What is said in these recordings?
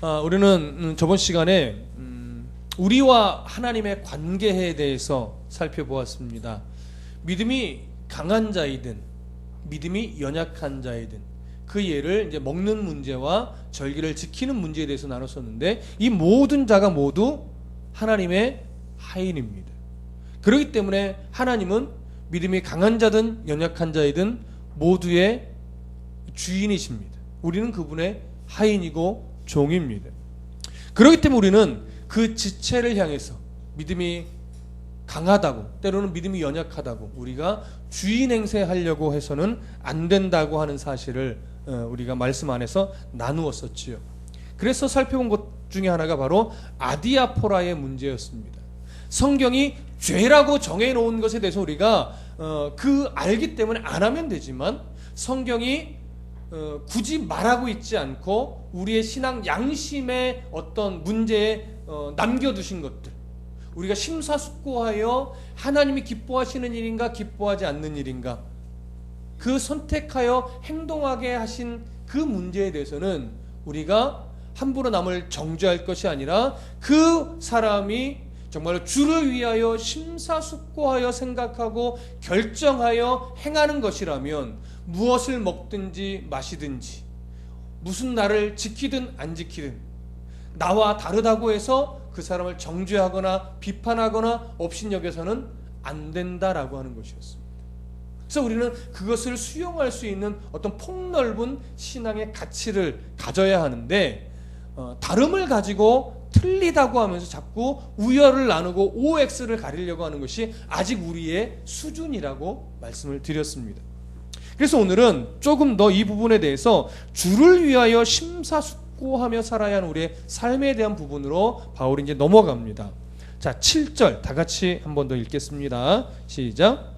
우리는 저번 시간에 우리와 하나님의 관계에 대해서 살펴보았습니다. 믿음이 강한 자이든 믿음이 연약한 자이든 그 예를 이제 먹는 문제와 절기를 지키는 문제에 대해서 나눴었는데, 이 모든 자가 모두 하나님의 하인입니다. 그렇기 때문에 하나님은 믿음이 강한 자든 연약한 자이든 모두의 주인이십니다. 우리는 그분의 하인이고 종입니다. 그렇기 때문에 우리는 그 지체를 향해서 믿음이 강하다고, 때로는 믿음이 연약하다고 우리가 주인 행세하려고 해서는 안 된다고 하는 사실을 우리가 말씀 안에서 나누었었지요. 그래서 살펴본 것 중에 하나가 바로 아디아포라의 문제였습니다. 성경이 죄라고 정해놓은 것에 대해서 우리가 알기 때문에 안 하면 되지만, 성경이 굳이 말하고 있지 않고 우리의 신앙 양심의 어떤 문제에 남겨두신 것들, 우리가 심사숙고하여 하나님이 기뻐하시는 일인가 기뻐하지 않는 일인가, 그 선택하여 행동하게 하신 그 문제에 대해서는 우리가 함부로 남을 정죄할 것이 아니라, 그 사람이 정말 주를 위하여 심사숙고하여 생각하고 결정하여 행하는 것이라면, 무엇을 먹든지 마시든지, 무슨 날을 지키든 안 지키든 나와 다르다고 해서 그 사람을 정죄하거나 비판하거나 업신여겨서는 안 된다라고 하는 것이었습니다. 그래서 우리는 그것을 수용할 수 있는 어떤 폭넓은 신앙의 가치를 가져야 하는데, 다름을 가지고 틀리다고 하면서 자꾸 우열을 나누고 OX를 가리려고 하는 것이 아직 우리의 수준이라고 말씀을 드렸습니다. 그래서 오늘은 조금 더 이 부분에 대해서 주를 위하여 심사숙고하며 살아야 하는 우리의 삶에 대한 부분으로 바울이 이제 넘어갑니다. 자, 7절 다 같이 한 번 더 읽겠습니다. 시작.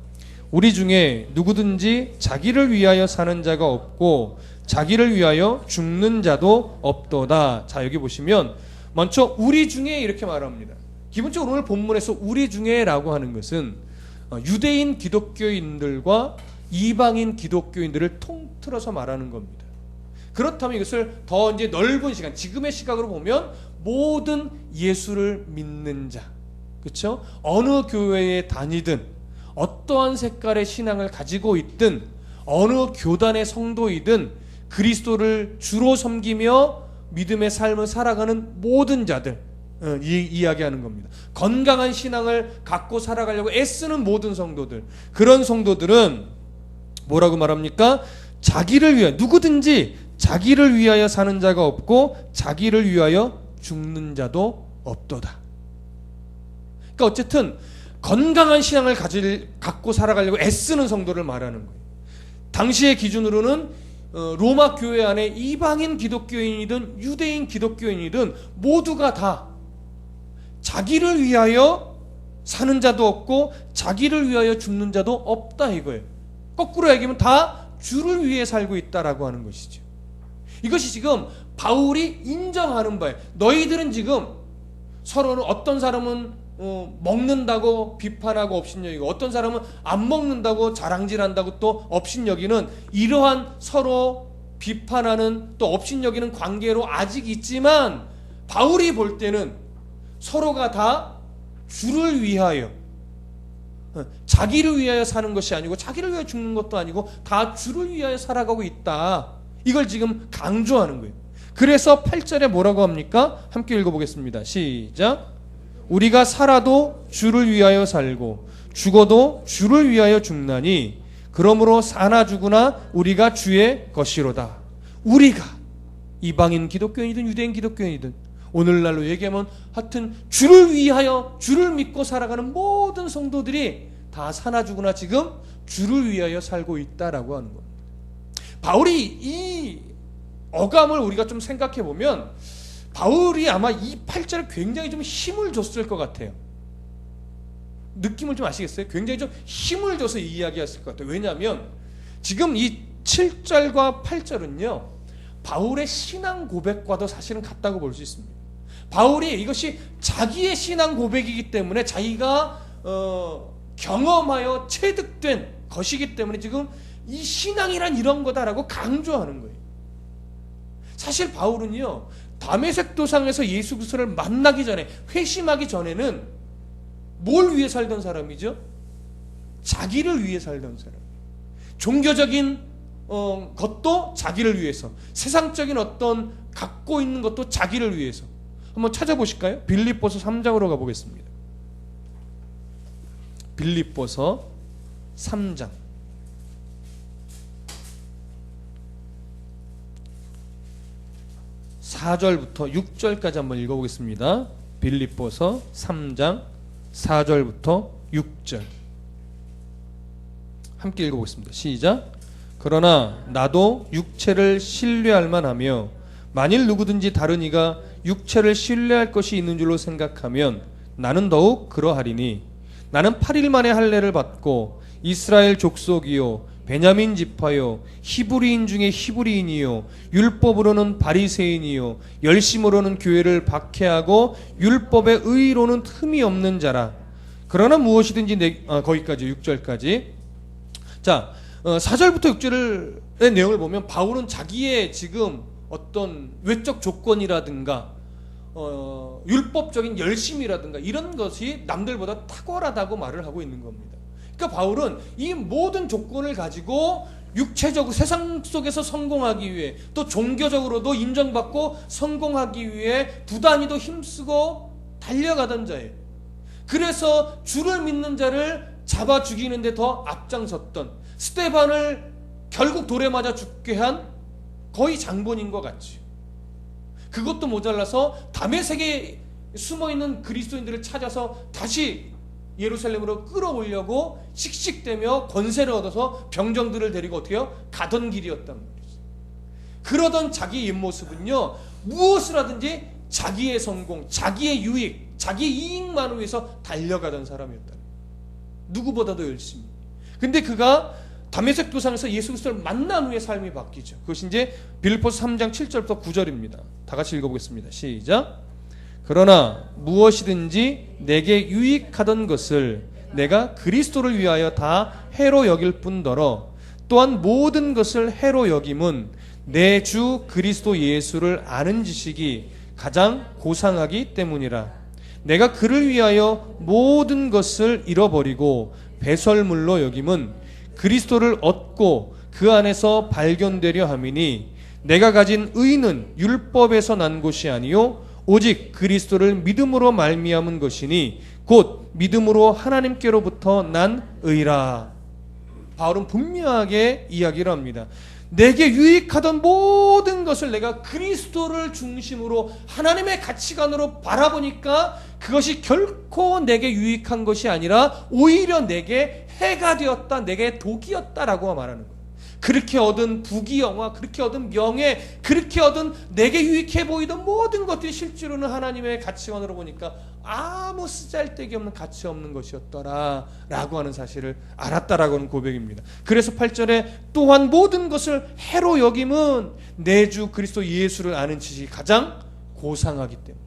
우리 중에 누구든지 자기를 위하여 사는 자가 없고 자기를 위하여 죽는 자도 없도다. 자, 여기 보시면 먼저 우리 중에 이렇게 말합니다. 기본적으로 오늘 본문에서 우리 중에 라고 하는 것은 유대인 기독교인들과 이방인 기독교인들을 통틀어서 말하는 겁니다. 그렇다면 이것을 더 이제 넓은 시간, 지금의 시각으로 보면 모든 예수를 믿는 자, 그렇죠? 어느 교회에 다니든 어떠한 색깔의 신앙을 가지고 있든 어느 교단의 성도이든 그리스도를 주로 섬기며 믿음의 삶을 살아가는 모든 자들 이야기하는 겁니다. 건강한 신앙을 갖고 살아가려고 애쓰는 모든 성도들, 그런 성도들은 뭐라고 말합니까? 자기를 위하여, 누구든지 자기를 위하여 사는 자가 없고 자기를 위하여 죽는 자도 없도다. 그러니까 어쨌든 건강한 신앙을 갖고 살아가려고 애쓰는 성도를 말하는 거예요. 당시의 기준으로는 로마 교회 안에 이방인 기독교인이든 유대인 기독교인이든 모두가 다 자기를 위하여 사는 자도 없고 자기를 위하여 죽는 자도 없다 이거예요. 거꾸로 얘기하면 다 주를 위해 살고 있다라고 하는 것이죠. 이것이 지금 바울이 인정하는 바예요. 너희들은 지금 서로는 어떤 사람은 먹는다고 비판하고 업신여기고, 어떤 사람은 안 먹는다고 자랑질한다고 또 업신여기는, 이러한 서로 비판하는 또 업신여기는 관계로 아직 있지만, 바울이 볼 때는 서로가 다 주를 위하여, 자기를 위하여 사는 것이 아니고 자기를 위하여 죽는 것도 아니고 다 주를 위하여 살아가고 있다. 이걸 지금 강조하는 거예요. 그래서 8절에 뭐라고 합니까? 함께 읽어보겠습니다. 시작. 우리가 살아도 주를 위하여 살고 죽어도 주를 위하여 죽나니 그러므로 사나 죽으나 우리가 주의 것이로다. 우리가 이방인 기독교인이든 유대인 기독교인이든 오늘날로 얘기하면 하여튼 주를 위하여, 주를 믿고 살아가는 모든 성도들이 다 사나 죽으나 지금 주를 위하여 살고 있다라고 하는 겁니다. 바울이 이 어감을 우리가 좀 생각해 보면 바울이 아마 이 8절에 굉장히 좀 힘을 줬을 것 같아요. 느낌을 좀 아시겠어요? 굉장히 좀 힘을 줘서 이 이야기했을 것 같아요. 왜냐하면 지금 이 7절과 8절은요 바울의 신앙 고백과도 사실은 같다고 볼 수 있습니다. 바울이 이것이 자기의 신앙 고백이기 때문에, 자기가 경험하여 체득된 것이기 때문에 지금 이 신앙이란 이런 거다라고 강조하는 거예요. 사실 바울은요 다메섹 도상에서 예수 그리스도를 만나기 전에, 회심하기 전에는 뭘 위해 살던 사람이죠? 자기를 위해 살던 사람. 종교적인 것도 자기를 위해서, 세상적인 어떤 갖고 있는 것도 자기를 위해서. 한번 찾아보실까요? 빌립보서 3장으로 가보겠습니다. 빌립보서 3장 4절부터 6절까지 한번 읽어보겠습니다. 빌립보서 3장 4절부터 6절 함께 읽어보겠습니다. 시작. 그러나 나도 육체를 신뢰할 만하며 만일 누구든지 다른 이가 육체를 신뢰할 것이 있는 줄로 생각하면 나는 더욱 그러하리니 나는 8일 만에 할례를 받고 이스라엘 족속이요 베냐민 지파요 히브리인 중에 히브리인이요 율법으로는 바리새인이요 열심으로는 교회를 박해하고 율법의 의로는 흠이 없는 자라. 그러나 무엇이든지 거기까지 6절까지. 자, 4절부터 6절의 내용을 보면 바울은 자기의 지금 어떤 외적 조건이라든가 율법적인 열심이라든가 이런 것이 남들보다 탁월하다고 말을 하고 있는 겁니다. 그러니까 바울은 이 모든 조건을 가지고 육체적으로 세상 속에서 성공하기 위해, 또 종교적으로도 인정받고 성공하기 위해 부단히도 힘쓰고 달려가던 자예요. 그래서 주를 믿는 자를 잡아 죽이는데 더 앞장섰던, 스데반을 결국 돌에 맞아 죽게 한 거의 장본인 것 같죠. 그것도 모자라서 다메섹에 숨어있는 그리스도인들을 찾아서 다시 예루살렘으로 끌어오려고 씩씩대며 권세를 얻어서 병정들을 데리고 어떻게 해요? 가던 길이었단 말이죠. 그러던 자기의 옆모습은요, 무엇을 하든지 자기의 성공, 자기의 유익, 자기의 이익만을 위해서 달려가던 사람이었다. 누구보다도 열심히. 근데 그가 다메섹 도상에서 예수 그리스도를 만난 후에 삶이 바뀌죠. 그것이 이제 빌립보서 3장 7절부터 9절입니다. 다 같이 읽어보겠습니다. 시작. 그러나 무엇이든지 내게 유익하던 것을 내가 그리스도를 위하여 다 해로 여길 뿐더러 또한 모든 것을 해로 여김은 내 주 그리스도 예수를 아는 지식이 가장 고상하기 때문이라. 내가 그를 위하여 모든 것을 잃어버리고 배설물로 여김은 그리스도를 얻고 그 안에서 발견되려 함이니 내가 가진 의는 율법에서 난 것이 아니요 오직 그리스도를 믿음으로 말미암은 것이니 곧 믿음으로 하나님께로부터 난 의라. 바울은 분명하게 이야기를 합니다. 내게 유익하던 모든 것을 내가 그리스도를 중심으로 하나님의 가치관으로 바라보니까 그것이 결코 내게 유익한 것이 아니라 오히려 내게 해가 되었다, 내게 독이었다라고 말하는 거예요. 그렇게 얻은 부귀영화, 그렇게 얻은 명예, 그렇게 얻은 내게 유익해 보이던 모든 것들이 실제로는 하나님의 가치관으로 보니까 아무 쓰잘데기 없는 가치 없는 것이었더라 라고 하는 사실을 알았다라고 하는 고백입니다. 그래서 8절에 또한 모든 것을 해로 여김은 내 주 그리스도 예수를 아는 지식이 가장 고상하기 때문입니다.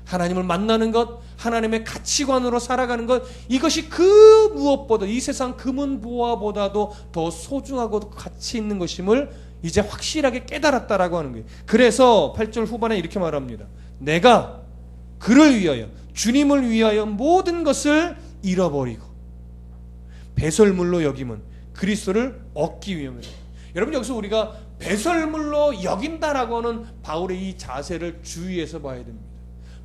하나님을 만나는 것, 하나님의 가치관으로 살아가는 것, 이것이 그 무엇보다 이 세상 금은보화보다도 더 소중하고 가치 있는 것임을 이제 확실하게 깨달았다라고 하는 거예요. 그래서 8절 후반에 이렇게 말합니다. 내가 그를 위하여, 주님을 위하여 모든 것을 잃어버리고 배설물로 여김은 그리스도를 얻기 위함이다. 여러분, 여기서 우리가 배설물로 여긴다라고 하는 바울의 이 자세를 주의해서 봐야 됩니다.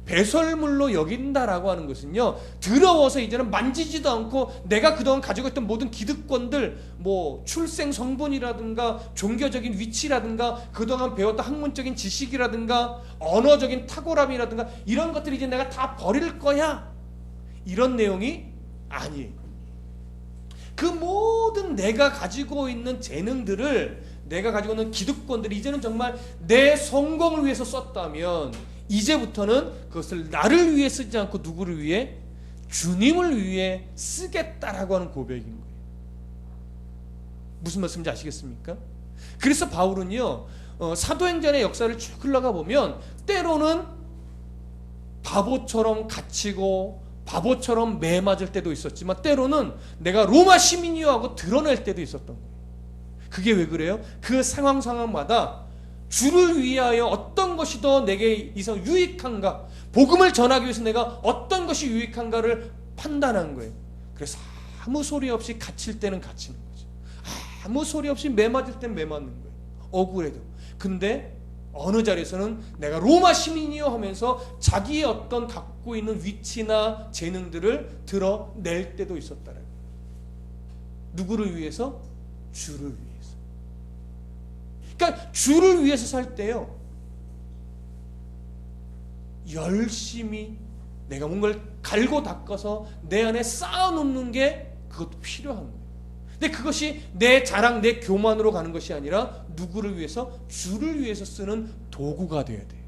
배설물로 여긴다라고 하는 것은요, 더러워서 이제는 만지지도 않고 내가 그동안 가지고 있던 모든 기득권들, 뭐 출생 성분이라든가 종교적인 위치라든가 그동안 배웠던 학문적인 지식이라든가 언어적인 탁월함이라든가 이런 것들을 이제 내가 다 버릴 거야, 이런 내용이 아니에요. 그 모든 내가 가지고 있는 재능들을, 내가 가지고 있는 기득권들을 이제는 정말 내 성공을 위해서 썼다면 이제부터는 그것을 나를 위해 쓰지 않고 누구를 위해? 주님을 위해 쓰겠다라고 하는 고백인 거예요. 무슨 말씀인지 아시겠습니까? 그래서 바울은요, 사도행전의 역사를 쭉 흘러가 보면 때로는 바보처럼 갇히고 바보처럼 매 맞을 때도 있었지만 때로는 내가 로마 시민이요 하고 드러낼 때도 있었던 거예요. 그게 왜 그래요? 그 상황마다 주를 위하여 어떤 것이 더 내게 이상 유익한가, 복음을 전하기 위해서 내가 어떤 것이 유익한가를 판단한 거예요. 그래서 아무 소리 없이 갇힐 때는 갇히는 거죠. 아무 소리 없이 매 맞을 때는 매 맞는 거예요. 억울해도. 근데 어느 자리에서는 내가 로마 시민이요 하면서 자기의 어떤 갖고 있는 위치나 재능들을 드러낼 때도 있었다는 거예요. 누구를 위해서? 주를 위해서. 그러니까 주를 위해서 살 때요, 열심히 내가 뭔가를 갈고 닦아서 내 안에 쌓아놓는 게 그것도 필요한 거예요. 근데 그것이 내 자랑, 내 교만으로 가는 것이 아니라 누구를 위해서? 주를 위해서 쓰는 도구가 되어야 돼요.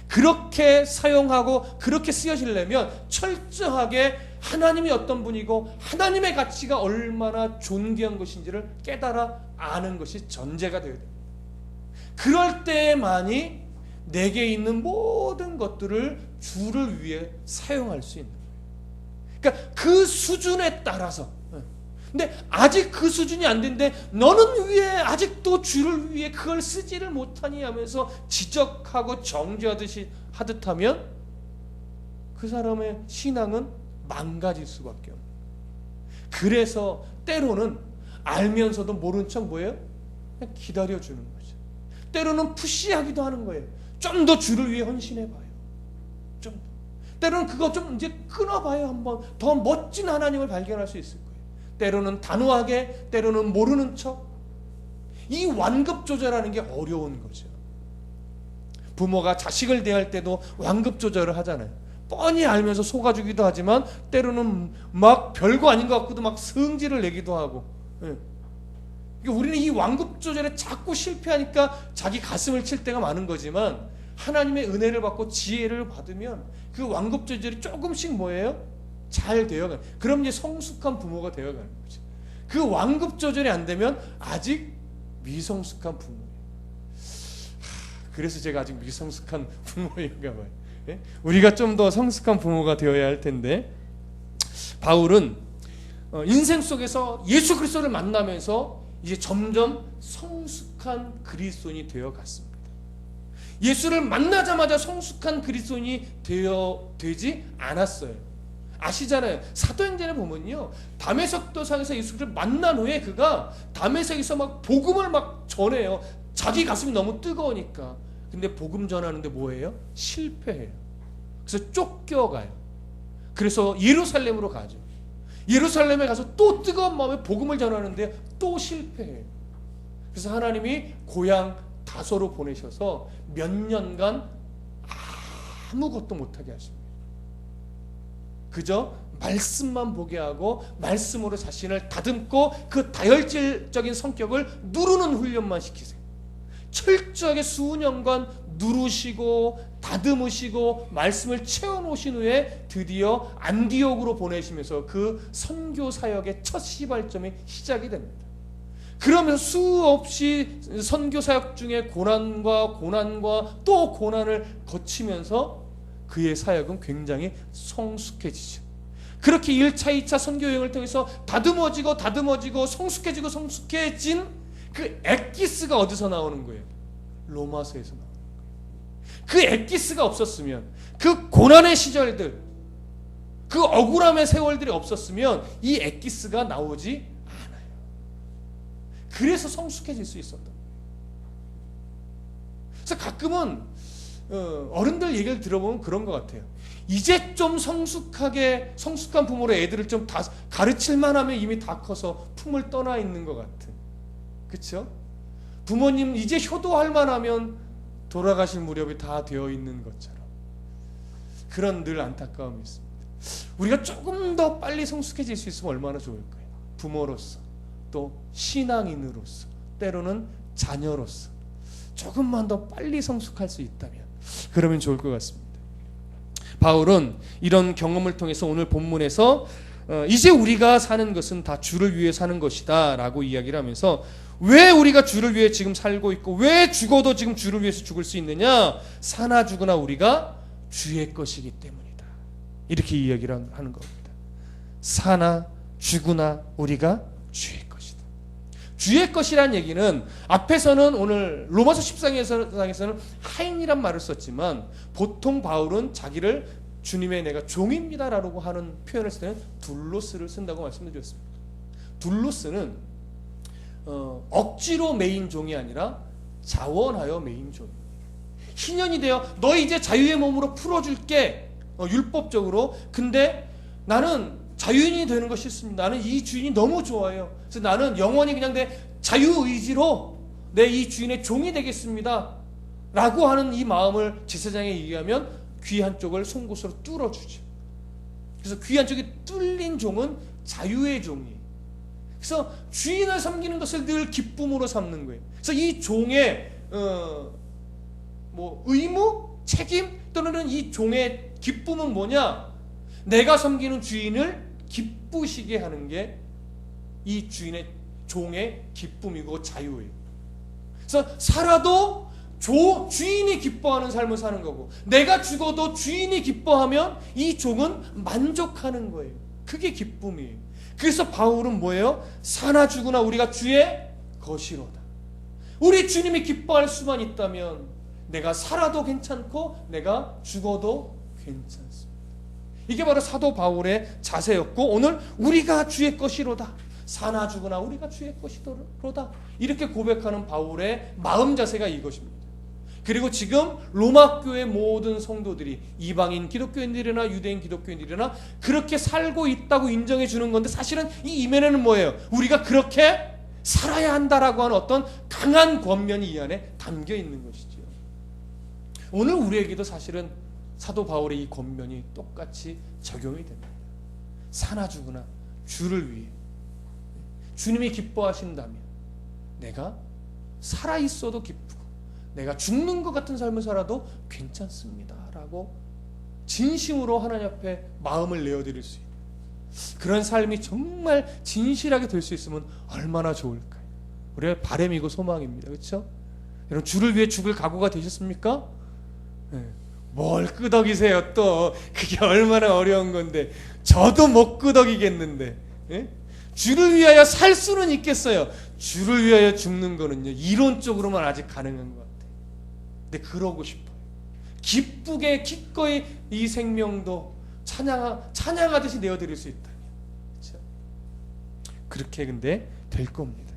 그렇게 사용하고 그렇게 쓰여지려면 철저하게 하나님이 어떤 분이고 하나님의 가치가 얼마나 존귀한 것인지를 깨달아 아는 것이 전제가 되어야 돼요. 그럴 때만이 내게 있는 모든 것들을 주를 위해 사용할 수 있는 거예요. 그러니까 그 수준에 따라서. 근데 아직 그 수준이 안 되는데 너는 왜 아직도 주를 위해 그걸 쓰지를 못하니 하면서 지적하고 정죄하듯이 하듯하면 그 사람의 신앙은 망가질 수밖에 없는 거예요. 그래서 때로는 알면서도 모른 척 뭐예요? 그냥 기다려주는 거죠. 때로는 푸시하기도 하는 거예요. 좀 더 주를 위해 헌신해봐요. 좀 더. 때로는 그거 좀 이제 끊어봐요. 한번 더 멋진 하나님을 발견할 수 있을 거예요. 때로는 단호하게, 때로는 모르는 척. 이 완급 조절하는 게 어려운 거죠. 부모가 자식을 대할 때도 완급 조절을 하잖아요. 뻔히 알면서 속아주기도 하지만 때로는 막 별거 아닌 것 같고도 막 성질을 내기도 하고. 그러니까 우리는 이 완급 조절에 자꾸 실패하니까 자기 가슴을 칠 때가 많은 거지만 하나님의 은혜를 받고 지혜를 받으면 그 완급 조절이 조금씩 뭐예요? 잘 되어가는. 그럼 이제 성숙한 부모가 되어가는 거죠. 그 완급 조절이 안 되면 아직 미성숙한 부모예요. 그래서 제가 아직 미성숙한 부모인가 봐요. 예? 우리가 좀 더 성숙한 부모가 되어야 할 텐데, 바울은 인생 속에서 예수 그리스도를 만나면서 이제 점점 성숙한 그리스도인이 되어갔습니다. 예수를 만나자마자 성숙한 그리스도인이 되지 않았어요. 아시잖아요. 사도행전에 보면요, 다메섹 도상에서 예수를 만난 후에 그가 다메섹에서 막 복음을 막 전해요. 자기 가슴이 너무 뜨거우니까. 근데 복음 전하는데 뭐예요? 실패해요. 그래서 쫓겨가요. 그래서 예루살렘으로 가죠. 예루살렘에 가서 또 뜨거운 마음에 복음을 전하는데 또 실패해요. 그래서 하나님이 고향 다소로 보내셔서 몇 년간 아무것도 못하게 하십니다. 그저 말씀만 보게 하고 말씀으로 자신을 다듬고 그 다혈질적인 성격을 누르는 훈련만 시키세요. 철저하게 수년간 누르시고 다듬으시고 말씀을 채워놓으신 후에 드디어 안디옥으로 보내시면서 그 선교 사역의 첫 시발점이 시작이 됩니다. 그러면서 수없이 선교 사역 중에 고난과 또 고난을 거치면서 그의 사역은 굉장히 성숙해지죠. 그렇게 1차, 2차 선교 여행을 통해서 다듬어지고 성숙해진 그 엑기스가 어디서 나오는 거예요? 로마서에서 나오는 거예요. 그 엑기스가 없었으면, 그 고난의 시절들, 그 억울함의 세월들이 없었으면 이 엑기스가 나오지 않아요. 그래서 성숙해질 수 있었던 거예요. 그래서 가끔은 어른들 얘기를 들어보면 그런 것 같아요. 이제 좀 성숙한 부모로 애들을 좀 다 가르칠만 하면 이미 다 커서 품을 떠나 있는 것 같은. 그렇죠? 부모님 이제 효도할 만하면 돌아가실 무렵이 다 되어 있는 것처럼 그런 늘 안타까움이 있습니다. 우리가 조금 더 빨리 성숙해질 수 있으면 얼마나 좋을까요? 부모로서, 또 신앙인으로서, 때로는 자녀로서 조금만 더 빨리 성숙할 수 있다면 그러면 좋을 것 같습니다. 바울은 이런 경험을 통해서 오늘 본문에서 이제 우리가 사는 것은 다 주를 위해 사는 것이다 라고 이야기를 하면서, 왜 우리가 주를 위해 지금 살고 있고 왜 죽어도 지금 주를 위해서 죽을 수 있느냐? 사나 죽으나 우리가 주의 것이기 때문이다, 이렇게 이야기를 하는 겁니다. 사나 죽으나 우리가 주의 것이다. 주의 것이란 얘기는 앞에서는 오늘 로마서 14장에서는 하인이란 말을 썼지만 보통 바울은 자기를 주님의 내가 종입니다라고 하는 표현을 쓸 때는 둘로스를 쓴다고 말씀드렸습니다. 둘로스는 억지로 매인 종이 아니라 자원하여 매인 종. 희년이 되어 너 이제 자유의 몸으로 풀어줄게 율법적으로. 근데 나는 자유인이 되는 것이 싫습니다. 나는 이 주인이 너무 좋아요. 그래서 나는 영원히 그냥 내 자유의지로 내 이 주인의 종이 되겠습니다 라고 하는 이 마음을 제사장에 얘기하면 귀 한쪽을 송곳으로 뚫어주죠. 그래서 귀 한쪽이 뚫린 종은 자유의 종이에요. 그래서 주인을 섬기는 것을 늘 기쁨으로 삼는 거예요. 그래서 이 종의 의무, 책임 또는 이 종의 기쁨은 뭐냐? 내가 섬기는 주인을 기쁘시게 하는 게 이 주인의 종의 기쁨이고 자유예요. 그래서 살아도 주인이 기뻐하는 삶을 사는 거고, 내가 죽어도 주인이 기뻐하면 이 종은 만족하는 거예요. 그게 기쁨이에요. 그래서 바울은 뭐예요? 사나 죽으나 우리가 주의 것이로다. 우리 주님이 기뻐할 수만 있다면 내가 살아도 괜찮고 내가 죽어도 괜찮습니다. 이게 바로 사도 바울의 자세였고, 오늘 우리가 주의 것이로다, 사나 죽으나 우리가 주의 것이로다, 이렇게 고백하는 바울의 마음 자세가 이것입니다. 그리고 지금 로마 교회 모든 성도들이 이방인 기독교인들이나 유대인 기독교인들이나 그렇게 살고 있다고 인정해 주는 건데, 사실은 이 이면에는 뭐예요? 우리가 그렇게 살아야 한다라고 하는 어떤 강한 권면이 이 안에 담겨 있는 것이죠. 오늘 우리에게도 사실은 사도 바울의 이 권면이 똑같이 적용이 됩니다. 사나 죽으나 주를 위해, 주님이 기뻐하신다면 내가 살아있어도 기쁘고 내가 죽는 것 같은 삶을 살아도 괜찮습니다 라고 진심으로 하나님 앞에 마음을 내어드릴 수 있는 그런 삶이 정말 진실하게 될 수 있으면 얼마나 좋을까요? 우리의 바람이고 소망입니다. 그렇죠? 여러분, 주를 위해 죽을 각오가 되셨습니까? 네. 뭘 끄덕이세요 또. 그게 얼마나 어려운 건데. 저도 못 끄덕이겠는데. 네? 주를 위하여 살 수는 있겠어요. 주를 위하여 죽는 거는요, 이론적으로만 아직 가능한 것 같아요. 근데 그러고 싶어요. 기쁘게 기꺼이 이 생명도 찬양하듯이 내어드릴 수 있다면, 그렇죠? 그렇게 근데 될 겁니다.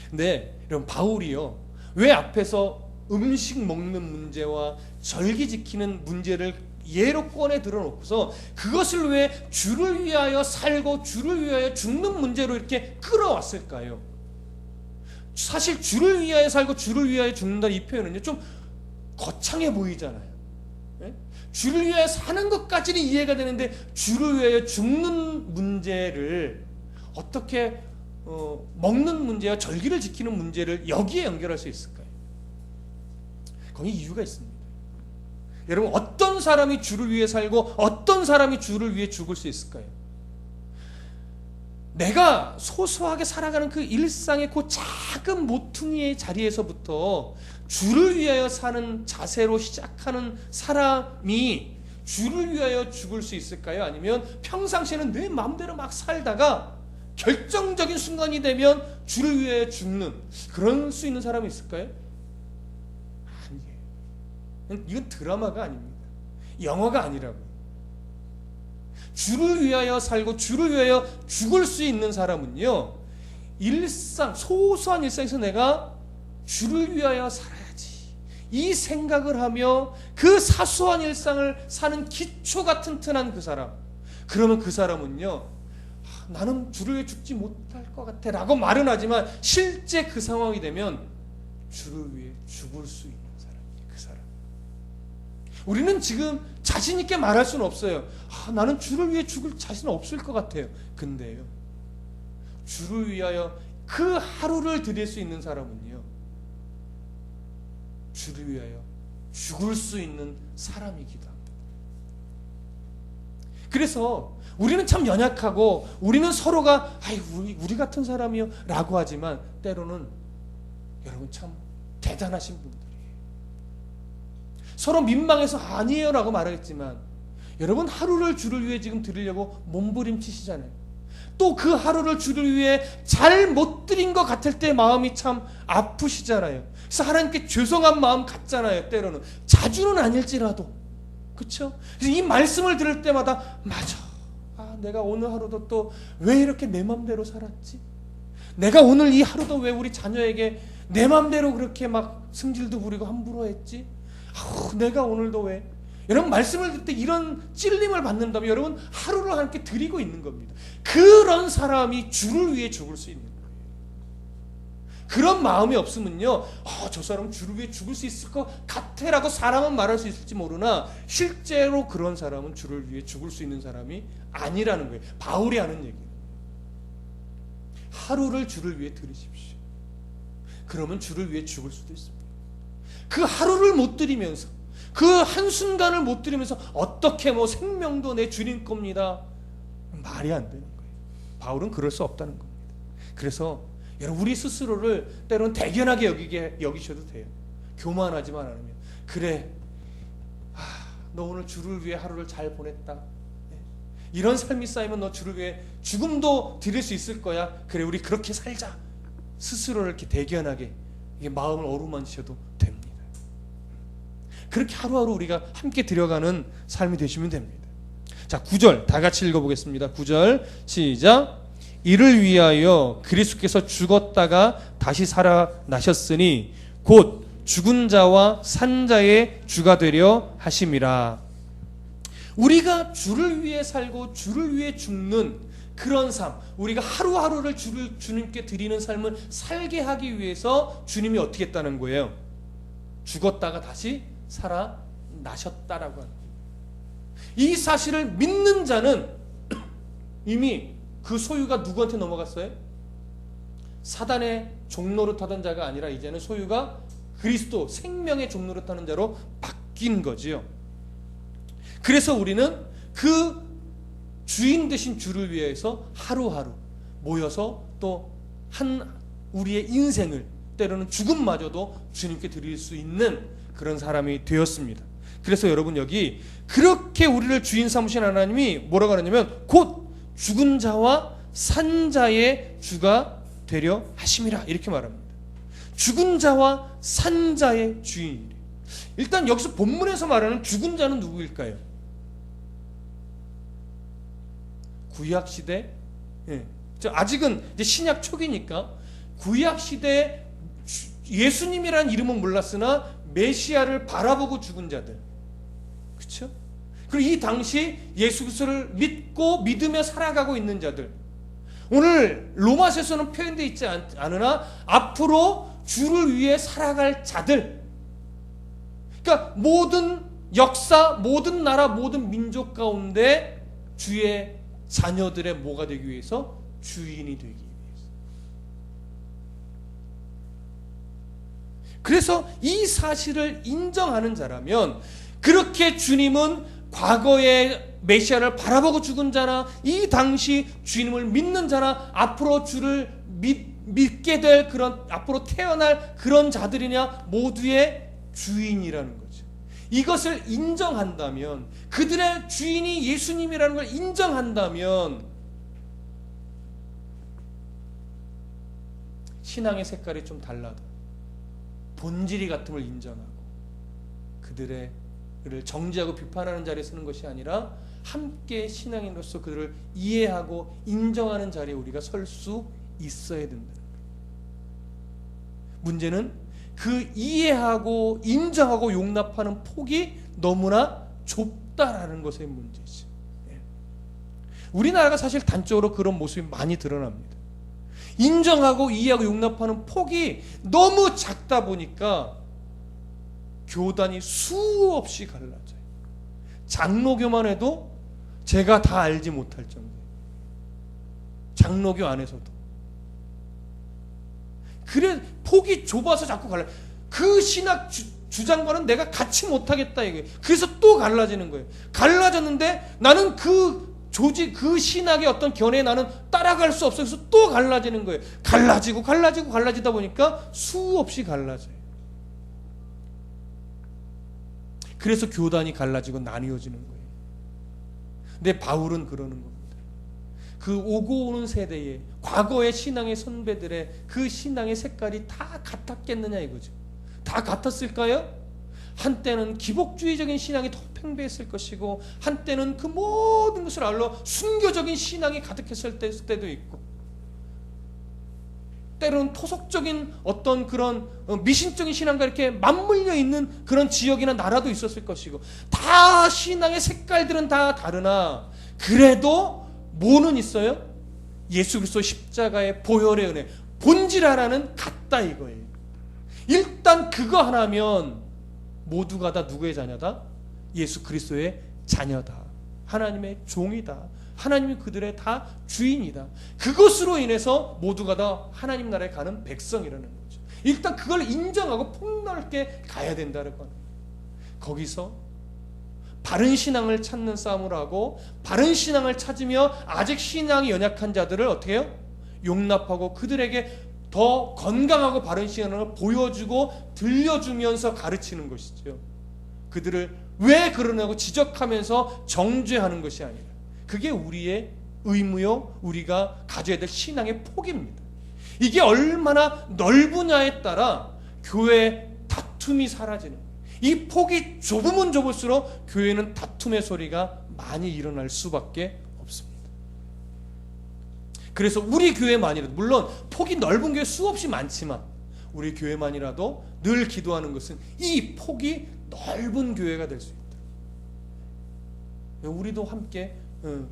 근데 여러분, 바울이요, 왜 앞에서 음식 먹는 문제와 절기 지키는 문제를 예로 꺼내 들어놓고서 그것을 왜 주를 위하여 살고 주를 위하여 죽는 문제로 이렇게 끌어왔을까요? 사실 주를 위하여 살고 주를 위하여 죽는다는 이 표현은요, 좀 거창해 보이잖아요. 네? 주를 위하여 사는 것까지는 이해가 되는데 주를 위하여 죽는 문제를 어떻게 먹는 문제와 절기를 지키는 문제를 여기에 연결할 수 있을까요? 거기 이유가 있습니다. 여러분, 어떤 사람이 주를 위해 살고 어떤 사람이 주를 위해 죽을 수 있을까요? 내가 소소하게 살아가는 그 일상의 그 작은 모퉁이의 자리에서부터 주를 위하여 사는 자세로 시작하는 사람이 주를 위하여 죽을 수 있을까요? 아니면 평상시에는 내 마음대로 막 살다가 결정적인 순간이 되면 주를 위하여 죽는 그런 수 있는 사람이 있을까요? 아니에요. 이건 드라마가 아닙니다. 영화가 아니라고요. 주를 위하여 살고 주를 위하여 죽을 수 있는 사람은요, 소소한 일상에서 내가 주를 위하여 살아야지 이 생각을 하며 그 사소한 일상을 사는 기초가 튼튼한 그 사람, 그러면 그 사람은요, 나는 주를 위해 죽지 못할 것 같아 라고 말은 하지만 실제 그 상황이 되면 주를 위해 죽을 수 있는 사람이에요. 그 사람. 우리는 지금 자신 있게 말할 수는 없어요. 나는 주를 위해 죽을 자신은 없을 것 같아요. 근데요, 주를 위하여 그 하루를 드릴 수 있는 사람은요, 주를 위하여 죽을 수 있는 사람이기도 합니다. 그래서 우리는 참 연약하고 우리는 서로가 우리 같은 사람이요 라고 하지만 때로는 여러분 참 대단하신 분들이에요. 서로 민망해서 아니에요 라고 말하겠지만 여러분, 하루를 주를 위해 지금 드리려고 몸부림치시잖아요. 또 그 하루를 주를 위해 잘 못 못 드린 것 같을 때 마음이 참 아프시잖아요. 그래서 하나님께 죄송한 마음 같잖아요. 때로는 자주는 아닐지라도, 그렇죠? 그래서 이 말씀을 들을 때마다 맞아. 내가 오늘 하루도 또 왜 이렇게 내 맘대로 살았지? 내가 오늘 이 하루도 왜 우리 자녀에게 내 맘대로 그렇게 막 승질도 부리고 함부로 했지? 내가 오늘도 왜? 여러분 말씀을 듣을 때 이런 찔림을 받는다면 여러분 하루를 하나님께 드리고 있는 겁니다. 그런 사람이 주를 위해 죽을 수 있는 거예요. 그런 마음이 없으면요, 저 사람은 주를 위해 죽을 수 있을 것 같아 라고 사람은 말할 수 있을지 모르나 실제로 그런 사람은 주를 위해 죽을 수 있는 사람이 아니라는 거예요. 바울이 하는 얘기예요. 하루를 주를 위해 들으십시오. 그러면 주를 위해 죽을 수도 있습니다. 그 하루를 못 드리면서, 그 한순간을 못 드리면서 어떻게 생명도 내 주님 겁니다, 말이 안 되는 거예요. 바울은 그럴 수 없다는 겁니다. 그래서 여러분 우리 스스로를 때로는 대견하게 여기셔도 돼요. 교만하지만 않으면. 그래, 너 오늘 주를 위해 하루를 잘 보냈다. 이런 삶이 쌓이면 너 주를 위해 죽음도 드릴 수 있을 거야. 그래, 우리 그렇게 살자. 스스로를 이렇게 대견하게 마음을 어루만지셔도 됩니다. 그렇게 하루하루 우리가 함께 들여가는 삶이 되시면 됩니다. 자, 9절 다 같이 읽어보겠습니다. 9절 시작. 이를 위하여 그리스도께서 죽었다가 다시 살아나셨으니 곧 죽은 자와 산 자의 주가 되려 하심이라. 우리가 주를 위해 살고 주를 위해 죽는 그런 삶, 우리가 하루하루를 주님께 드리는 삶을 살게 하기 위해서 주님이 어떻게 했다는 거예요? 죽었다가 다시 살아나셨다라고 하는 거예요. 이 사실을 믿는 자는 이미 그 소유가 누구한테 넘어갔어요? 사단의 종노릇하던 자가 아니라 이제는 소유가 그리스도 생명의 종노릇하는 자로 바뀐 거지요. 그래서 우리는 그 주인 되신 주를 위해서 하루하루 모여서 또 우리의 인생을, 때로는 죽음마저도 주님께 드릴 수 있는 그런 사람이 되었습니다. 그래서 여러분 여기 그렇게 우리를 주인 삼으신 하나님이 뭐라고 하냐면 곧 죽은 자와 산 자의 주가 되려 하심이라, 이렇게 말합니다. 죽은 자와 산 자의 주인이래. 일단 여기서 본문에서 말하는 죽은 자는 누구일까요? 구약 시대, 아직은 이제 신약 초기니까 구약 시대 예수님이라는 이름은 몰랐으나 메시아를 바라보고 죽은 자들, 그렇죠? 그리고 이 당시 예수 그리스도를 믿고 믿으며 살아가고 있는 자들, 오늘 로마서에서는 표현되어 있지 않으나 앞으로 주를 위해 살아갈 자들, 그러니까 모든 역사, 모든 나라, 모든 민족 가운데 주의 자녀들의 뭐가 되기 위해서? 주인이 되기 위해서. 그래서 이 사실을 인정하는 자라면, 그렇게 주님은 과거의 메시아를 바라보고 죽은 자나 이 당시 주님을 믿는 자나 앞으로 주를 믿게 될 그런 앞으로 태어날 그런 자들이냐 모두의 주인이라는 거죠. 이것을 인정한다면, 그들의 주인이 예수님이라는 걸 인정한다면 신앙의 색깔이 좀 달라도 본질이 같음을 인정하고 그들을 정죄하고 비판하는 자리에 서는 것이 아니라 함께 신앙인으로서 그들을 이해하고 인정하는 자리에 우리가 설 수 있어야 된다는 거예요. 문제는 그 이해하고 인정하고 용납하는 폭이 너무나 좁다라는 것의 문제지. 우리나라가 사실 단적으로 그런 모습이 많이 드러납니다. 인정하고 이해하고 용납하는 폭이 너무 작다 보니까 교단이 수없이 갈라져요. 장로교만 해도 제가 다 알지 못할 정도예요. 장로교 안에서도. 그래, 폭이 좁아서 자꾸 갈라요. 그 신학 주장과는 내가 같이 못하겠다 이거예요. 그래서 또 갈라지는 거예요. 갈라졌는데 나는 그 신학의 어떤 견해에 나는 따라갈 수 없어서 또 갈라지는 거예요. 갈라지다 보니까 수없이 갈라져요. 그래서 교단이 갈라지고 나뉘어지는 거예요. 근데 바울은 그러는 겁니다. 그 오고 오는 세대의 과거의 신앙의 선배들의 그 신앙의 색깔이 다 같았겠느냐 이거죠. 다 같았을까요? 한때는 기복주의적인 신앙이 더 팽배했을 것이고, 한때는 그 모든 것을 알로 순교적인 신앙이 가득했을 때도 있고, 때로는 토속적인 어떤 그런 미신적인 신앙과 이렇게 맞물려 있는 그런 지역이나 나라도 있었을 것이고, 다 신앙의 색깔들은 다 다르나 그래도 뭐는 있어요? 예수 그리스도 십자가의 보혈의 은혜, 본질 하나는 같다 이거예요. 일단 그거 하나면 모두가 다 누구의 자녀다? 예수 그리스도의 자녀다. 하나님의 종이다. 하나님이 그들의 다 주인이다. 그것으로 인해서 모두가 다 하나님 나라에 가는 백성이라는 거죠. 일단 그걸 인정하고 폭넓게 가야 된다는 거. 거기서 바른 신앙을 찾는 싸움을 하고, 바른 신앙을 찾으며 아직 신앙이 연약한 자들을 어떻게 해요? 용납하고 그들에게 더 건강하고 바른 신앙을 보여주고 들려주면서 가르치는 것이죠. 그들을 왜 그러냐고 지적하면서 정죄하는 것이 아니라, 그게 우리의 의무요, 우리가 가져야 될 신앙의 폭입니다. 이게 얼마나 넓으냐에 따라 교회의 다툼이 사라지는 거예요. 이 폭이 좁으면 좁을수록 교회는 다툼의 소리가 많이 일어날 수밖에 없습니다. 그래서 우리 교회만이라도, 물론 폭이 넓은 교회 수없이 많지만 우리 교회만이라도 늘 기도하는 것은 이 폭이 넓은 교회가 될 수 있다. 우리도 함께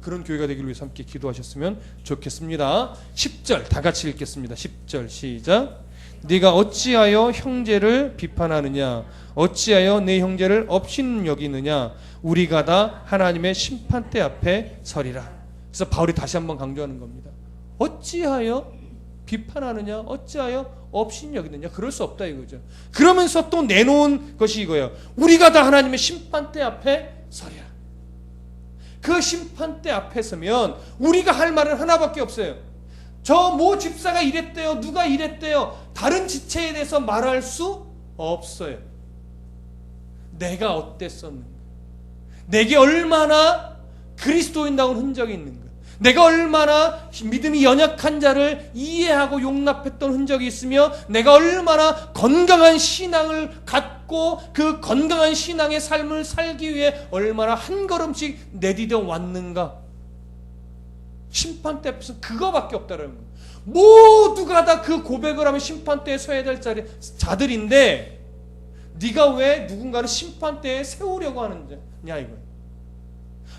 그런 교회가 되기를 위해서 함께 기도하셨으면 좋겠습니다. 10절 다 같이 읽겠습니다. 10절 시작. 네가 어찌하여 형제를 비판하느냐? 어찌하여 내 형제를 업신 여기느냐? 우리가 다 하나님의 심판대 앞에 서리라. 그래서 바울이 다시 한번 강조하는 겁니다. 어찌하여 비판하느냐? 어찌하여 업신 여기느냐? 그럴 수 없다 이거죠. 그러면서 또 내놓은 것이 이거예요. 우리가 다 하나님의 심판대 앞에 서리라. 그 심판대 앞에 서면 우리가 할 말은 하나밖에 없어요. 저 모 집사가 이랬대요, 누가 이랬대요, 다른 지체에 대해서 말할 수 없어요. 내가 어땠었는가, 내게 얼마나 그리스도인다운 흔적이 있는가, 내가 얼마나 믿음이 연약한 자를 이해하고 용납했던 흔적이 있으며, 내가 얼마나 건강한 신앙을 갖고 그 건강한 신앙의 삶을 살기 위해 얼마나 한 걸음씩 내디뎌 왔는가. 심판대 앞에서 그거밖에 없다는 거예요. 모두가 다 그 고백을 하면 심판대에 서야 될 자들인데, 네가 왜 누군가를 심판대에 세우려고 하느냐 이거예요.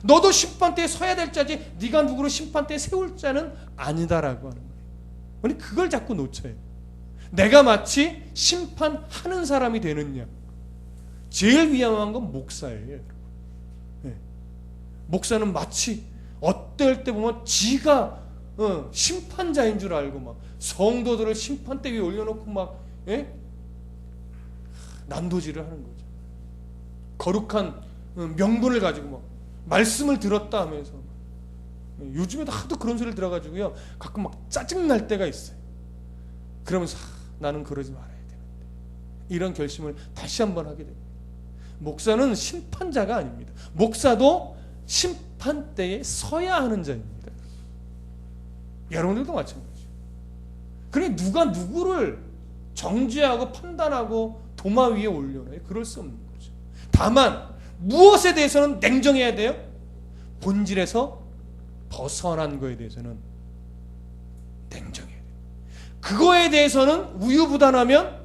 너도 심판대에 서야 될 자지 네가 누구를 심판대에 세울 자는 아니다라고 하는 거예요. 아니 그걸 자꾸 놓쳐요. 내가 마치 심판하는 사람이 되느냐. 제일 위험한 건 목사예요. 네. 목사는 마치 어떨 때 보면 지가 심판자인 줄 알고 막 성도들을 심판대 위에 올려놓고 막 난도질을 하는 거죠. 거룩한 명분을 가지고 막 말씀을 들었다 하면서, 요즘에도 하도 그런 소리를 들어가지고요 가끔 막 짜증날 때가 있어요. 그러면서 나는 그러지 말아야 되는데, 이런 결심을 다시 한번 하게 됩니다. 목사는 심판자가 아닙니다. 목사도 심판대에 서야 하는 자입니다. 여러분들도 마찬가지죠. 그러니 누가 누구를 정죄하고 판단하고 도마 위에 올려놔요? 그럴 수 없는 거죠. 다만 무엇에 대해서는 냉정해야 돼요? 본질에서 벗어난 거에 대해서는 냉정해야 돼요. 그거에 대해서는 우유부단하면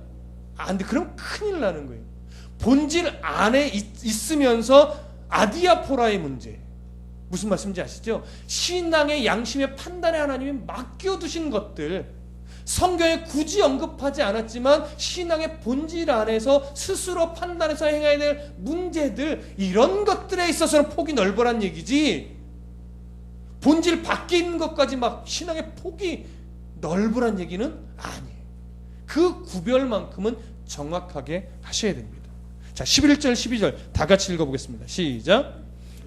안 돼. 그럼 큰일 나는 거예요. 본질 안에 있으면서 아디아포라의 문제. 무슨 말씀인지 아시죠? 신앙의 양심의 판단에 하나님이 맡겨두신 것들, 성경에 굳이 언급하지 않았지만 신앙의 본질 안에서 스스로 판단해서 행해야 될 문제들, 이런 것들에 있어서는 폭이 넓어란 얘기지, 본질 밖에 있는 것까지 막 신앙의 폭이 넓으란 얘기는 아니에요. 그 구별만큼은 정확하게 하셔야 됩니다. 자, 11절 12절 다 같이 읽어보겠습니다. 시작.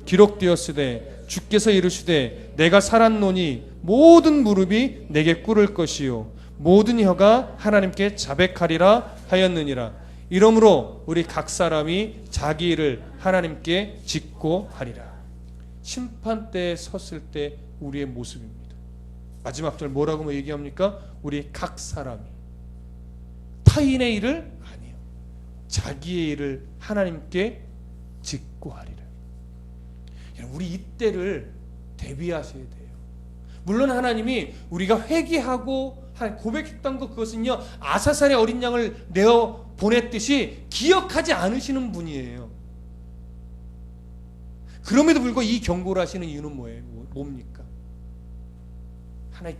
기록되었으되 주께서 이르시되 내가 살았노니 모든 무릎이 내게 꿇을 것이요 모든 혀가 하나님께 자백하리라 하였느니라. 이러므로 우리 각 사람이 자기 일을 하나님께 짓고 하리라. 심판대에 섰을 때 우리의 모습입니다. 마지막 절 뭐라고 얘기합니까? 우리 각 사람이 타인의 일을 아니요 자기의 일을 하나님께 직고하리라. 우리 이때를 대비하셔야 돼요. 물론 하나님이 우리가 회개하고 고백했던 것, 그것은요 아사살의 어린 양을 내어 보냈듯이 기억하지 않으시는 분이에요. 그럼에도 불구하고 이 경고를 하시는 이유는 뭐예요? 뭡니까? 하나님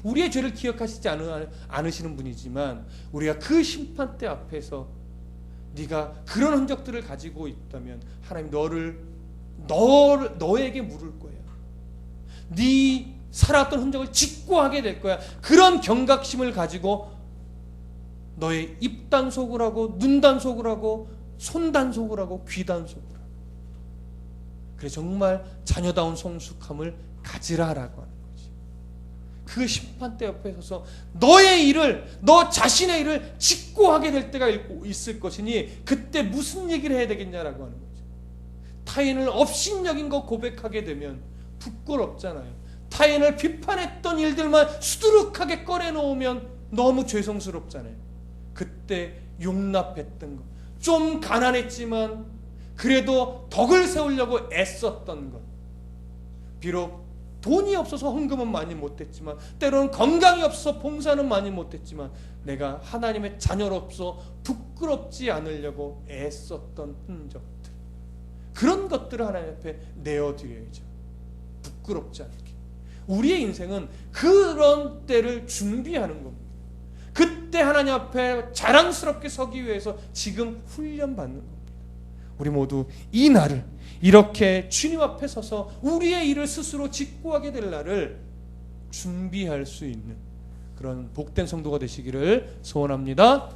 우리의 죄를 기억하시지 않으시는 분이지만 우리가 그 심판대 앞에서 네가 그런 흔적들을 가지고 있다면 하나님 너에게 물을 거야. 네 살았던 흔적을 직고하게 될 거야. 그런 경각심을 가지고 너의 입 단속을 하고 눈 단속을 하고 손 단속을 하고 귀 단속을 하고, 그래 정말 자녀다운 성숙함을 가지라라고 하는 거지. 그 심판대 옆에 서서 너의 일을, 너 자신의 일을 직고하게 될 때가 있을 것이니 그때 무슨 얘기를 해야 되겠냐라고 하는 거죠. 타인을 업신여긴 거 고백하게 되면 부끄럽잖아요. 타인을 비판했던 일들만 수두룩하게 꺼내놓으면 너무 죄송스럽잖아요. 그때 용납했던 것, 좀 가난했지만 그래도 덕을 세우려고 애썼던 것, 비록 돈이 없어서 헌금은 많이 못했지만, 때로는 건강이 없어서 봉사는 많이 못했지만, 내가 하나님의 자녀로서 부끄럽지 않으려고 애썼던 흔적들, 그런 것들을 하나님 앞에 내어드려야죠. 부끄럽지 않게. 우리의 인생은 그런 때를 준비하는 겁니다. 그때 하나님 앞에 자랑스럽게 서기 위해서 지금 훈련받는 겁니다. 우리 모두 이 날을, 이렇게 주님 앞에 서서 우리의 일을 스스로 직고하게 될 날을 준비할 수 있는 그런 복된 성도가 되시기를 소원합니다.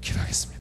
기도하겠습니다.